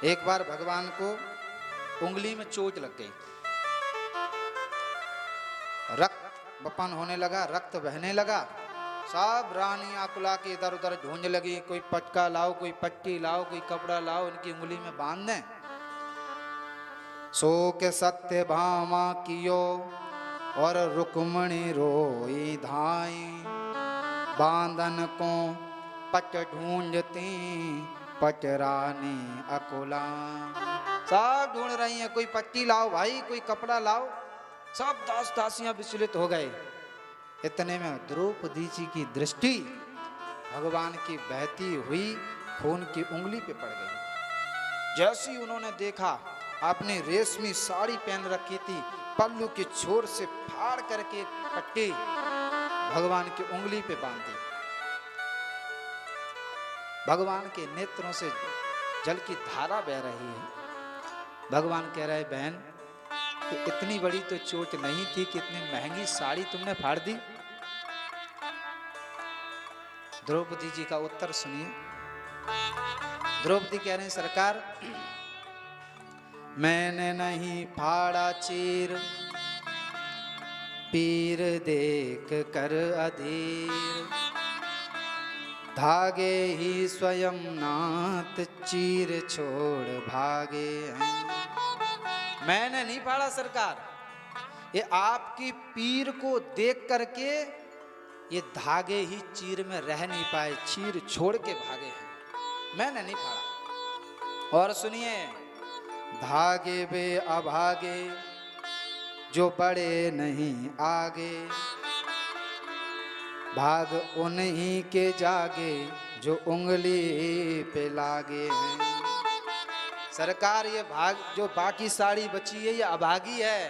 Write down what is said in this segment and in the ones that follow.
एक बार भगवान को उंगली में चोट लग गई, रक्त बपन होने लगा, रक्त बहने लगा। सब रानी आकुला के इधर उधर ढूंढ लगी, कोई पटका लाओ, कोई पट्टी लाओ, कोई कपड़ा लाओ, इनकी उंगली में बांध दें। सो के सत्य भामा कियो और रुक्मणी रोई धाई, बांधन को पट ढूंढती पट रानी अकुला। सब ढूंढ रही हैं, कोई पट्टी लाओ भाई, कोई कपड़ा लाओ। सब दास दासियां विचलित हो गए। इतने में द्रौपदी जी की दृष्टि भगवान की बहती हुई खून की उंगली पे पड़ गई। जैसी उन्होंने देखा, आपने रेशमी साड़ी पहन रखी थी, पल्लू के छोर से फाड़ करके पट्टी भगवान की उंगली पे बांध दी। भगवान के नेत्रों से जल की धारा बह रही है। भगवान कह रहे, बहन कि इतनी बड़ी तो चोट नहीं थी कि इतनी महंगी साड़ी तुमने फाड़ दी। द्रौपदी जी का उत्तर सुनिए। द्रौपदी कह रहे हैं, सरकार मैंने नहीं फाड़ा चीर, पीर देख कर अधीर, धागे ही स्वयं नाथ चीर छोड़ भागे हैं। मैंने नहीं फाड़ा सरकार, ये आपकी पीर को देख करके ये धागे ही चीर में रह नहीं पाए, चीर छोड़ के भागे हैं, मैंने नहीं फाड़ा। और सुनिए, धागे वे अभागे जो बड़े नहीं आगे, भाग उन्हीं के जागे जो उंगली पे लागे हैं। सरकार ये भाग जो बाकी साड़ी बची है ये अभागी है,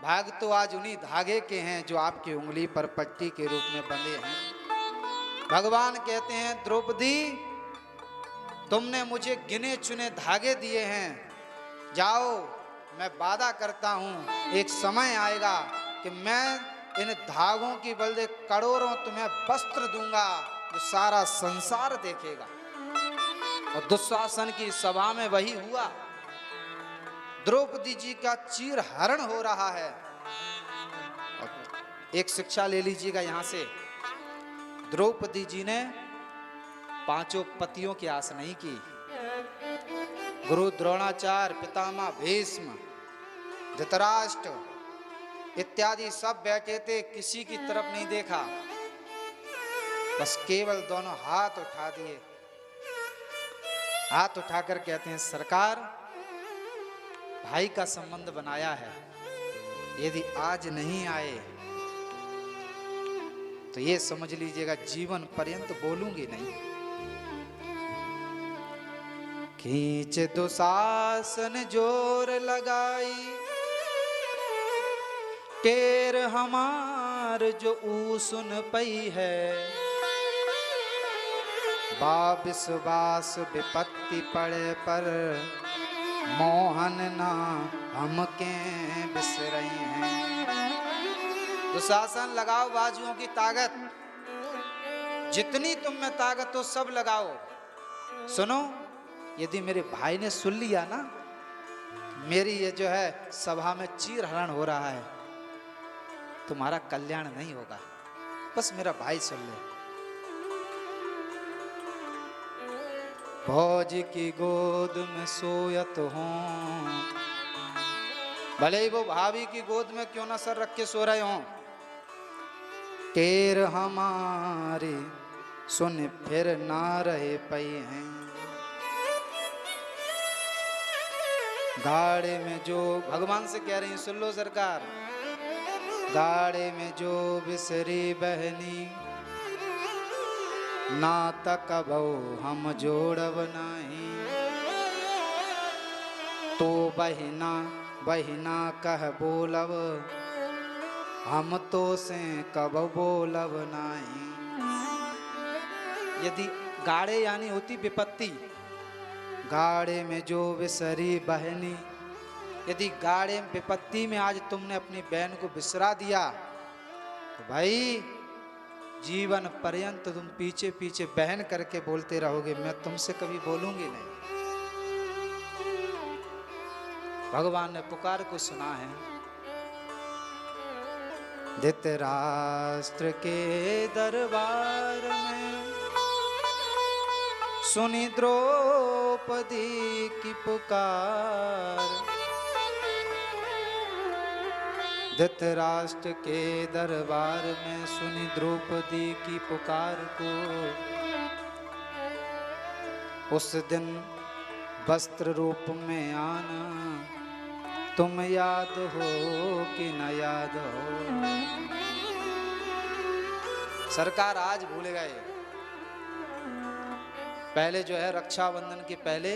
भाग तो आज उन्हीं धागे के हैं जो आपकी उंगली पर पट्टी के रूप में बंधे हैं। भगवान कहते हैं, द्रौपदी तुमने मुझे गिने चुने धागे दिए हैं, जाओ मैं वादा करता हूं एक समय आएगा कि मैं इन धागों की बदले करोड़ों तुम्हें वस्त्र दूंगा जो सारा संसार देखेगा। और दुशासन की सभा में वही हुआ। द्रौपदी जी का चीर हरण हो रहा है। एक शिक्षा ले लीजिएगा यहां से, द्रौपदी जी ने पांचों पतियों की आस नहीं की। गुरु द्रोणाचार्य, पितामह भीष्म, धृतराष्ट्र इत्यादि सब बैठे थे, किसी की तरफ नहीं देखा, बस केवल दोनों हाथ उठा दिए। हाथ उठाकर कहते हैं, सरकार भाई का संबंध बनाया है, यदि आज नहीं आए तो ये समझ लीजिएगा जीवन पर्यंत बोलूंगी नहीं। खींच दुशासन जोर लगाई, टेर हमार जो ऊ सुन पई है, विश्वास विपत्ति पड़े पर मोहन ना हमके बिसरई हैं। दुशासन लगाओ बाजुओं की ताकत, जितनी तुम में ताकत हो सब लगाओ। सुनो, यदि मेरे भाई ने सुन लिया ना, मेरी ये जो है सभा में चीर हरण हो रहा है, तुम्हारा कल्याण नहीं होगा, बस मेरा भाई सुन ले। भौज की गोद में सोयत हूँ, भले ही वो भाभी की गोद में क्यों ना सर रख के सो रहे हों, टेर हमारे सुन फिर ना रहे पई हैं। गाड़े में जो, भगवान से कह रही हैं, सुन लो सरकार, गाड़े में जो बिसरी बहनी, ना तक बहु हम जोड़ब नहीं, तो बहिना बहिना कह बोलब, हम तो से कब बोलब नहीं। यदि गाड़े यानी होती विपत्ति, गाड़े में जो बिसरी बहनी, यदि गाड़े विपत्ति में आज तुमने अपनी बहन को बिसरा दिया तो भाई जीवन पर्यंत तुम पीछे पीछे बहन करके बोलते रहोगे, मैं तुमसे कभी बोलूंगी नहीं। भगवान ने पुकार को सुना है। धृतराष्ट्र के दरबार में सुनी द्रौपदी की पुकार। धृतराष्ट्र के दरबार में सुनी द्रौपदी की पुकार को, उस दिन वस्त्र रूप में आना तुम याद हो कि न याद हो। सरकार आज भूल गए। पहले जो है रक्षाबंधन के पहले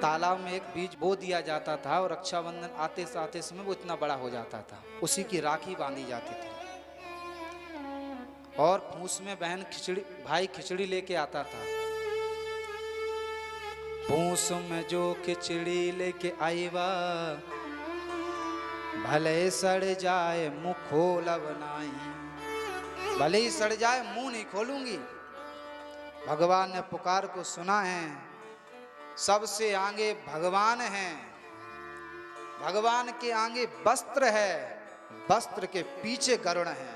तालाब में एक बीज बो दिया जाता था और रक्षाबंधन आते आते समय वो इतना बड़ा हो जाता था, उसी की राखी बांधी जाती थी। और फूस में बहन खिचड़ी, भाई खिचड़ी लेके आता था। फूस में जो खिचड़ी लेके आईवा, भले सड़ जाए मुंह खोला बनाई। भले ही सड़ जाए मुंह नहीं खोलूंगी। भगवान ने पुकार को सुना है। सबसे आगे भगवान हैं। भगवान के आगे वस्त्र है, वस्त्र के पीछे गरुड़ है।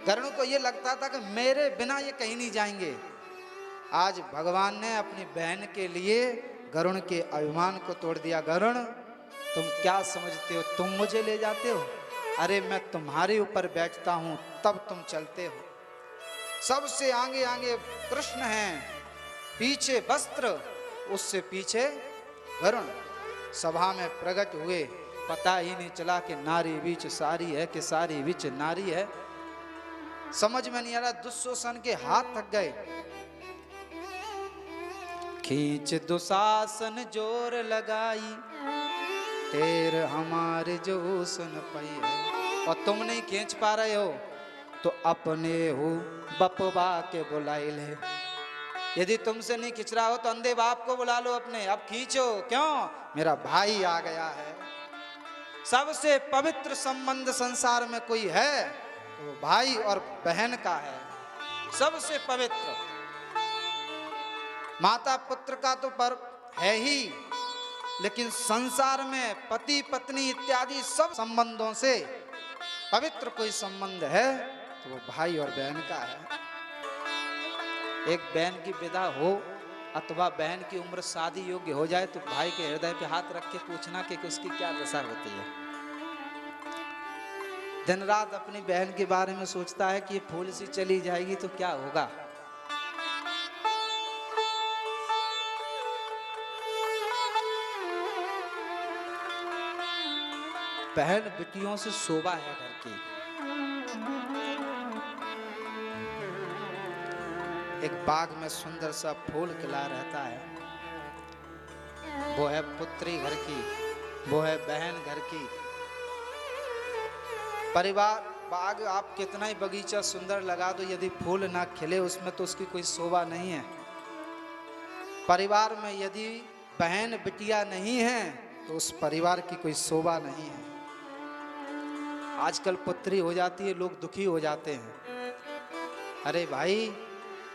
गरुड़ को ये लगता था कि मेरे बिना ये कहीं नहीं जाएंगे। आज भगवान ने अपनी बहन के लिए गरुड़ के अभिमान को तोड़ दिया। गरुड़, तुम क्या समझते हो, तुम मुझे ले जाते हो? अरे मैं तुम्हारे ऊपर बैठता हूं तब तुम चलते हो। सबसे आगे आगे कृष्ण हैं, पीछे वस्त्र, उससे पीछे गरुड़। सभा में प्रकट हुए, पता ही नहीं चला कि नारी बीच सारी है कि सारी बीच नारी है। समझ में नहीं आ रहा। दुशासन के हाथ थक गए। खींच दुशासन जोर लगाई, तेर हमारे जो सुन पाई है। और तुम नहीं खींच पा रहे हो तो अपने हो बपवा के बुलाई ले। यदि तुमसे नहीं खिंच रहा हो तो अंधे बाप को बुला लो अपने, अब खींचो। क्यों? मेरा भाई आ गया है। सबसे पवित्र संबंध संसार में कोई है तो भाई और बहन का है। सबसे पवित्र। माता पुत्र का तो पर्व है ही, लेकिन संसार में पति पत्नी इत्यादि सब संबंधों से पवित्र कोई संबंध है तो वो भाई और बहन का है। एक बहन की विदा हो अथवा बहन की उम्र शादी योग्य हो जाए तो भाई के हृदय पे हाथ रख के पूछना कि उसकी क्या दशा होती है। दिन रात अपनी बहन के बारे में सोचता है कि ये फूल सी चली जाएगी तो क्या होगा। बहन बेटियों से शोभा है घर की। एक बाग में सुंदर सा फूल खिला रहता है, वो है पुत्री घर की, वो है बहन घर की। परिवार बाग आप कितना ही बगीचा सुंदर लगा दो, यदि फूल ना खिले उसमें तो उसकी कोई शोभा नहीं है। परिवार में यदि बहन बिटिया नहीं है तो उस परिवार की कोई शोभा नहीं है। आजकल पुत्री हो जाती है, लोग दुखी हो जाते हैं। अरे भाई,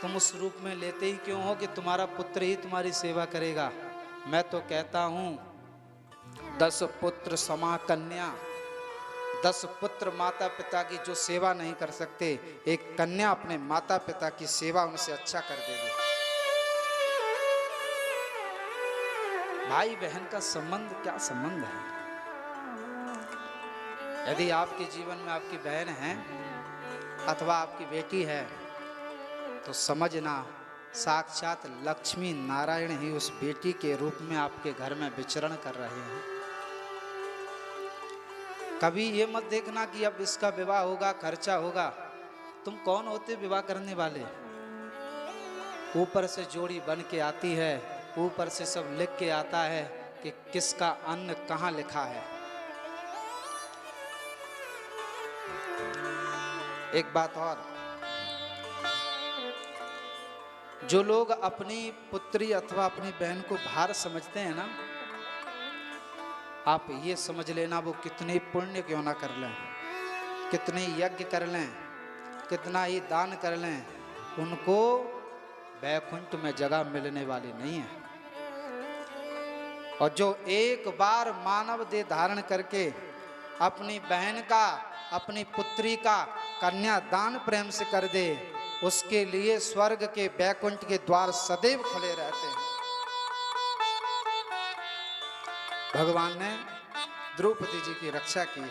तुम उस रूप में लेते ही क्यों हो कि तुम्हारा पुत्र ही तुम्हारी सेवा करेगा। मैं तो कहता हूं 10 पुत्र समा कन्या। 10 पुत्र माता पिता की जो सेवा नहीं कर सकते, एक कन्या अपने माता पिता की सेवा उनसे अच्छा कर देगी। भाई बहन का संबंध क्या संबंध है। यदि आपके जीवन में आपकी बहन है अथवा आपकी बेटी है तो समझना साक्षात लक्ष्मी नारायण ही उस बेटी के रूप में आपके घर में विचरण कर रहे हैं। कभी ये मत देखना कि अब इसका विवाह होगा, खर्चा होगा। तुम कौन होते विवाह करने वाले? ऊपर से जोड़ी बन के आती है, ऊपर से सब लिख के आता है कि किसका अन्न कहाँ लिखा है। एक बात और, जो लोग अपनी पुत्री अथवा अपनी बहन को भार समझते हैं ना, आप ये समझ लेना वो कितने पुण्य क्यों ना कर लें, कितने यज्ञ कर लें, कितना ही दान कर लें, उनको वैकुंठ में जगह मिलने वाली नहीं है। और जो एक बार मानव देह धारण करके अपनी बहन का, अपनी पुत्री का कन्यादान प्रेम से कर दे, उसके लिए स्वर्ग के बैकुंठ के द्वार सदैव खुले रहते हैं। भगवान ने द्रौपदी जी की रक्षा की है।